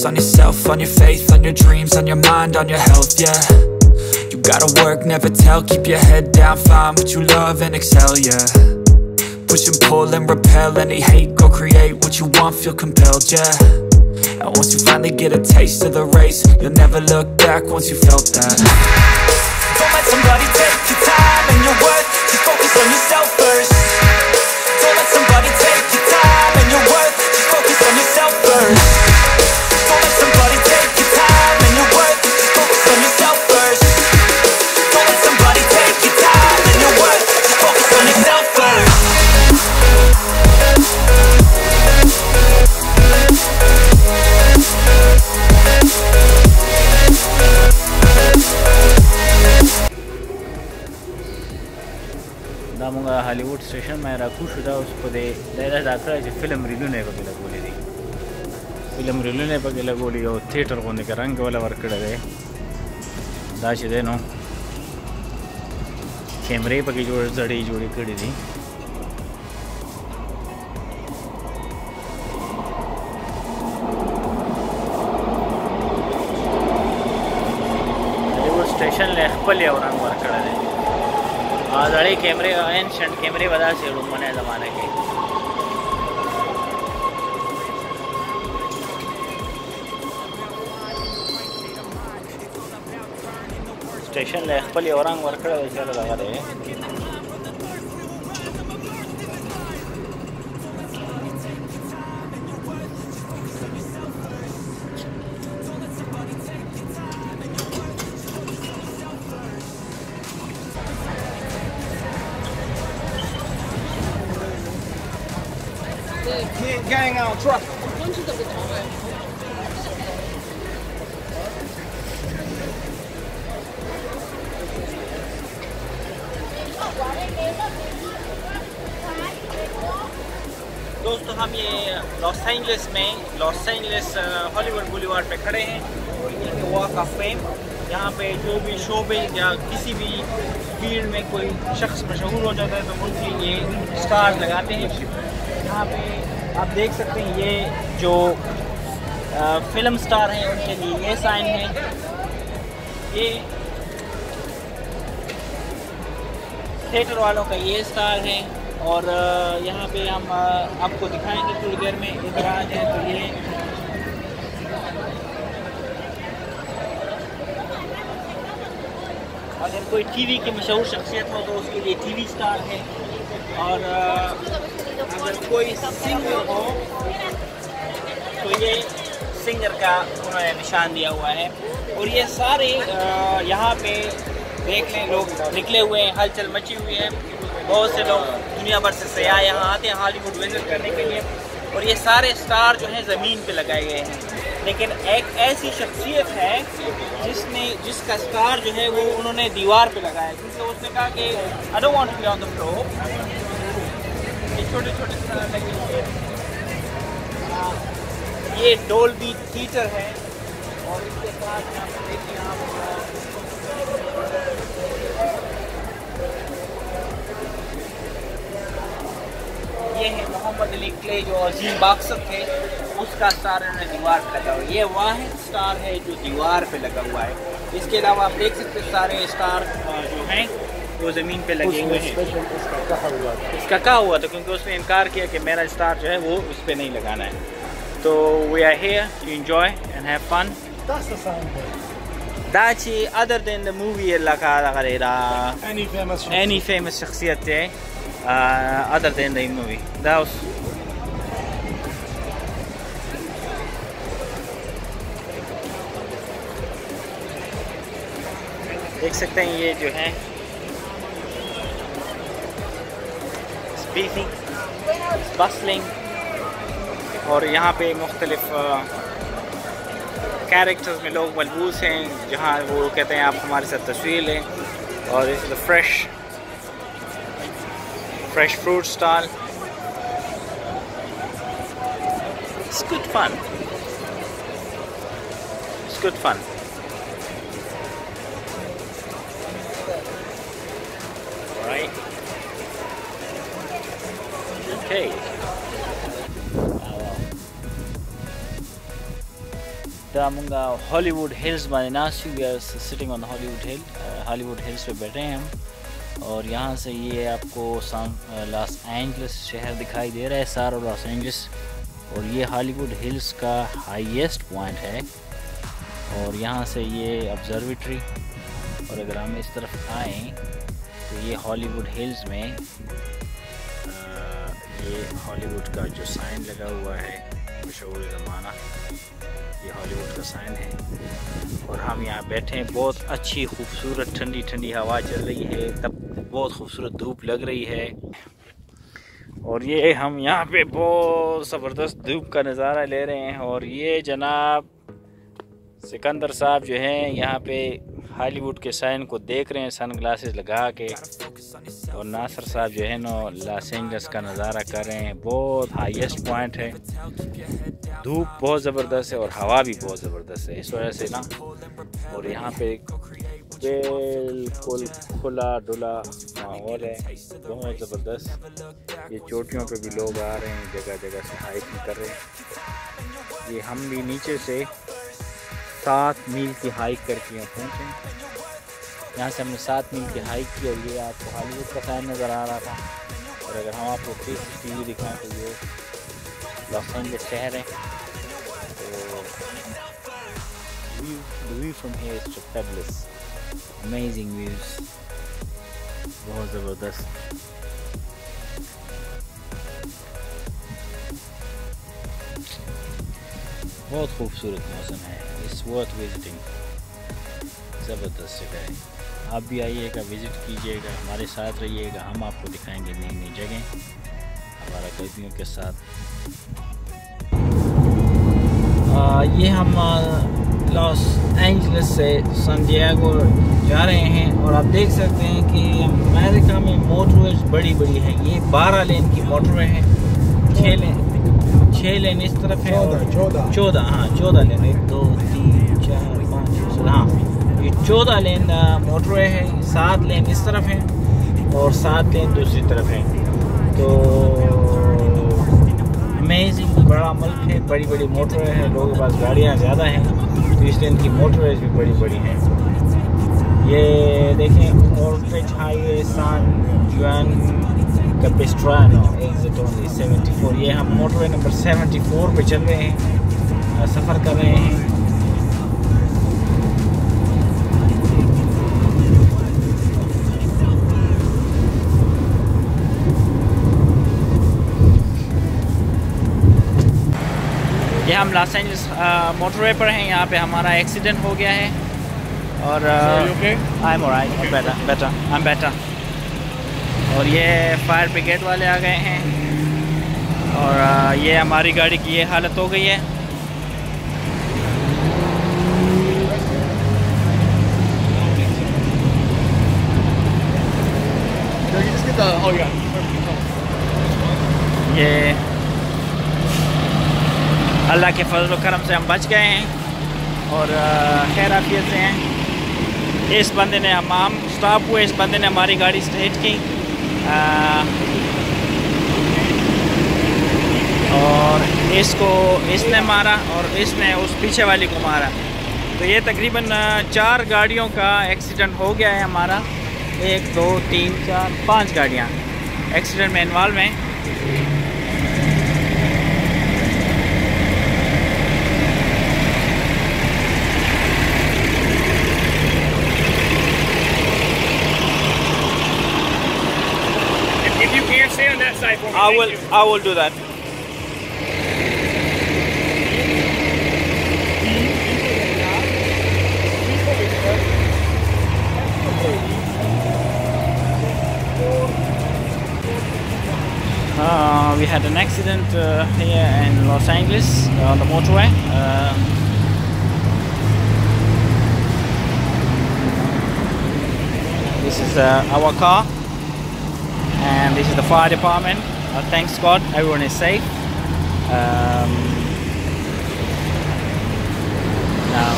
focus on yourself, on your faith, on your dreams, on your mind, on your health, yeah. You gotta work, never tell, keep your head down, find what you love and excel, yeah. Push and pull and repel any hate, go create what you want, feel compelled, yeah. And once you finally get a taste of the race, you'll never look back once you felt that. Don't let somebody take your time and your worth, just focus on yourself first. Don't let somebody take your time and your worth, just focus on yourself first. Don't let somebody take your time and your worth, just focus on yourself first. Don't let somebody take your time and your worth, just focus on yourself first. दामुंगा Hollywood station में रखू शुदा उसको दे दादा दाखरा जो film review ने बगे लगोली दी film review ने बगे लगोली और थिएटर को निकर रंग वाला वर्क कर दे दाच दे नो कैमरे बगे जोड़ जड़ी जोड़ी कड़ी दी हॉलीवुड स्टेशन ले खपल या रंग वर्क कर दे आज़ाड़ी कैमरे एंशंट कैमरे बता से मने ज़माने के स्टेशन ले खपल औरंग वर्कर चल लगा दे Gang out truck. दोस्तों हम ये लॉस एंजलिस में हॉलीवुड बुलेवार्ड पे खड़े हैं और ये है वॉक ऑफ फेम। यहाँ पे जो भी शोबिज़ या किसी भी फील्ड में कोई शख्स मशहूर हो जाता है तो उनके लिए स्टार लगाते हैं। यहाँ पे आप देख सकते हैं ये जो फिल्म स्टार हैं उनके लिए ये साइन है। ये थिएटर वालों का ये स्टार है और यहाँ पे हम आपको दिखाएंगे थोड़ी देर में। इधर आ जाए तो ये अगर कोई टीवी की मशहूर शख्सियत हो तो उसके लिए टीवी स्टार है और अगर कोई सिंगर हो तो ये सिंगर का उन्होंने निशान दिया हुआ है। और ये सारे यहाँ पे देख लें लोग निकले हुए हैं, हलचल मची हुई है। बहुत से लोग दुनिया भर से सयाह यहाँ आते हैं हॉलीवुड विजिट करने के लिए और ये सारे स्टार जो हैं ज़मीन पे लगाए गए हैं। लेकिन एक ऐसी शख्सियत है जिसका स्टार जो है वो उन्होंने दीवार पे लगाया क्योंकि उसने कहा कि I don't want to be on the floor. ये छोटे छोटे स्टार लगे हुए हैं। ये डोल्बी थिएटर है और इसके साथ यहाँ पर देखिए ये है मोहम्मद अली क्ले जो अजीम बॉक्सर थे, उसका स्टार इन्होंने दीवार पे लगा हुआ है। ये वाहिद स्टार है जो दीवार पे लगा हुआ है। इसके अलावा आप देख सकते हैं सारे स्टार जो हैं वो ज़मीन पे लगे हुए हैं। इसका कहा हुआ था क्योंकि उसने इनकार किया कि मेरा स्टार जो है वो उस पर नहीं लगाना है। तो we are here to enjoy and have fun. Dachi, other than the movie, any famous shakhsiyat other than the movie. That was देख सकते हैं ये जो है स्पीकिंग बस्लिंग और यहाँ पे मुख्तलिफ कैरेक्टर्स में लोग मलबूस हैं जहाँ वो कहते हैं आप हमारे साथ तस्वीर लें। और इस the fresh fruit stall. It's good fun. It's good fun. All right. Okay. दामुंगा हॉलीवुड हिल्स माइनास we are sitting on Hollywood hill. Hollywood hills पे बैठे हैं हम और यहाँ से ये आपको लॉस एंजलिस शहर दिखाई दे रहा है, सारा लॉस एंजलिस। और ये हॉलीवुड हिल्स का हाईएस्ट पॉइंट है और यहाँ से ये ऑब्जर्वेटरी। और अगर हम इस तरफ आएँ तो ये हॉलीवुड हिल्स में ये हॉलीवुड का जो साइन लगा हुआ है मशहूर ज़माना, ये हॉलीवुड का साइन है। और हम यहाँ बैठे हैं, बहुत अच्छी खूबसूरत ठंडी ठंडी हवा चल रही है, तब बहुत खूबसूरत धूप लग रही है। और ये हम यहाँ पे बहुत ज़बरदस्त धूप का नज़ारा ले रहे हैं। और ये जनाब सिकंदर साहब जो हैं यहाँ पे हॉलीवुड के साइन को देख रहे हैं सन ग्लासेस लगा के। और नासिर साहब जो है ना लॉस एंजल्स का नज़ारा कर रहे हैं। बहुत हाईएस्ट पॉइंट है, धूप बहुत ज़बरदस्त है और हवा भी बहुत ज़बरदस्त है, इस वजह से ना। और यहाँ पे बिल्कुल खुला डुला माहौल है, बहुत ज़बरदस्त। ये चोटियों पे भी लोग आ रहे हैं, जगह जगह से हाइकिंग कर रहे हैं। ये हम भी नीचे से 7 मील की हाइक करके यहाँ पहुँचे। यहाँ से हमने 7 मील की हाइक की और ये आपको हॉलीवुड का साइन नज़र आ रहा था। और अगर हम आपको 360 दिखाएं तो ये लॉस एंजल्स शहर है। तो view from here is fabulous, amazing views, बहुत ज़बरदस्त। बहुत खूबसूरत मौसम है, इट्स वर्थ विजिटिंग, ज़बरदस्त जगह है। आप भी आइएगा, विज़िट कीजिएगा, हमारे साथ रहिएगा, हम आपको दिखाएंगे नई नई जगह हमारा गर्मियों के साथ। ये हम लॉस एंजलिस से सैन डिएगो जा रहे हैं और आप देख सकते हैं कि अमेरिका में मोटरवेज बड़ी बड़ी हैं। ये 12 लेन की मोटरवे है, 6 लेन इस तरफ है और 14 लेन, 1 2 3 4 5 6 हाँ, ये 14 लेन मोटरवे है। 7 लेन इस तरफ है और 7 लेन दूसरी तरफ है। तो अमेजिंग बड़ा मुल्क है, बड़ी बड़ी मोटरवे है, लोगों के पास गाड़ियाँ ज़्यादा हैं तो इसलिए इनकी मोटरवेज भी बड़ी बड़ी हैं। ये देखें ऑल्ड्रिच हाईवे सान जुआन कैपिस्ट्रानो एग्जिट ओनली 74। ये हम मोटरवे नंबर 74 पे चल रहे हैं, सफ़र कर रहे हैं। ये हम लॉस एंजल्स मोटरवे पर हैं, यहाँ पे हमारा एक्सीडेंट हो गया है और I am alright, better I am better. और ये फायर ब्रिगेड वाले आ गए हैं और ये हमारी गाड़ी की ये हालत हो गई है। ये अल्लाह के फजल करम से हम बच गए हैं और खैर आफियत से हैं। इस बंदे ने हम स्टॉप हुए, इस बंदे ने हमारी गाड़ी स्ट्रेट की और इसने मारा और इसने उस पीछे वाली को मारा। तो ये तकरीबन 4 गाड़ियों का एक्सीडेंट हो गया है हमारा, 1 2 3 4 5 गाड़ियाँ एक्सीडेंट में इन्वॉल्व हैं। I will do that. We had an accident here in Los Angeles on the motorway. This is our car. And this is the fire department. Thanks God, everyone is safe. Now,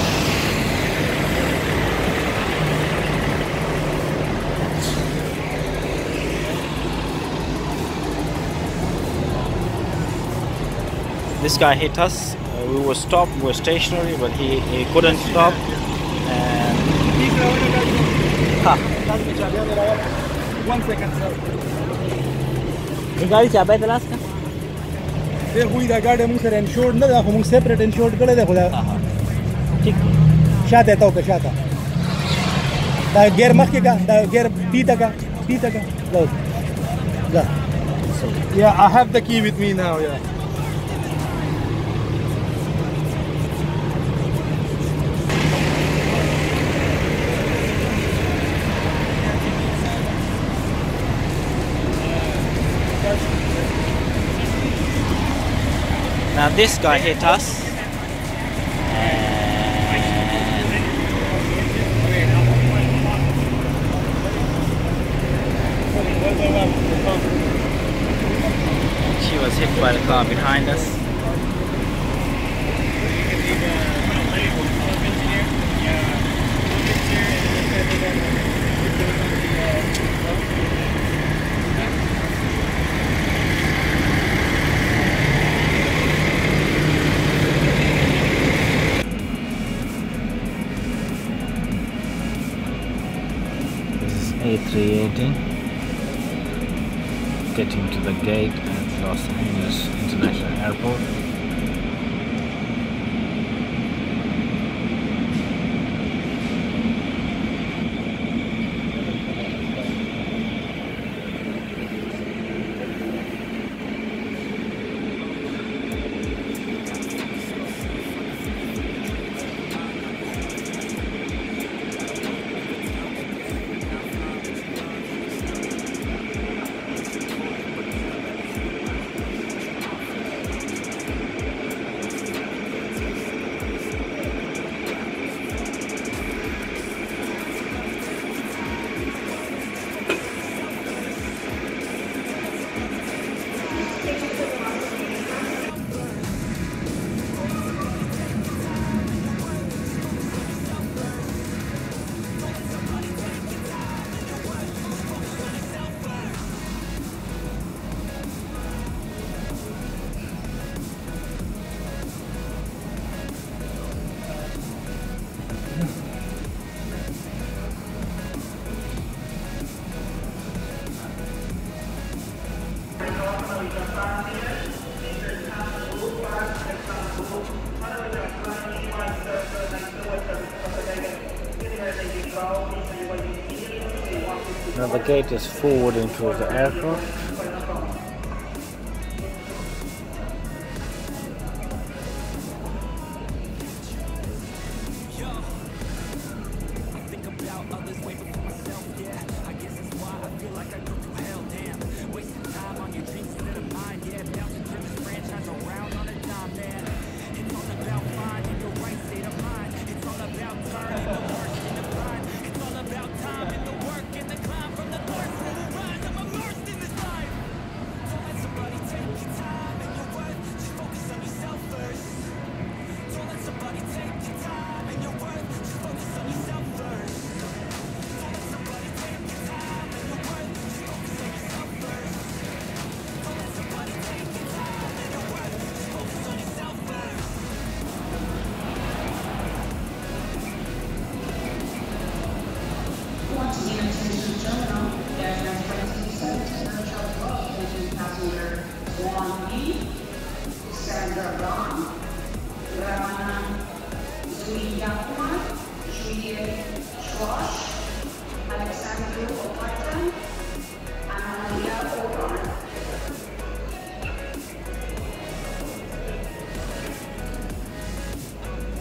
this guy hit us we were stopped, we were stationary, but he couldn't stop. And One second, sir. गाड़ी चाबी तलाश का देखो इधर गाड़ी मुझसे insured ना देखो मुझसे सेपरेट इंश्योर्ड कर देखो ठीक शायद है तो क्या शायद दा गेयर मख के का दा गेयर पीता का लो yeah I have the key with me now yeah Now this guy hit us, she was hit by the car behind us. A380 getting to the gate at Los Angeles International Airport. Now the gate is forwarding towards the aircraft. Sandra Ron, Ramana Zuyakuan.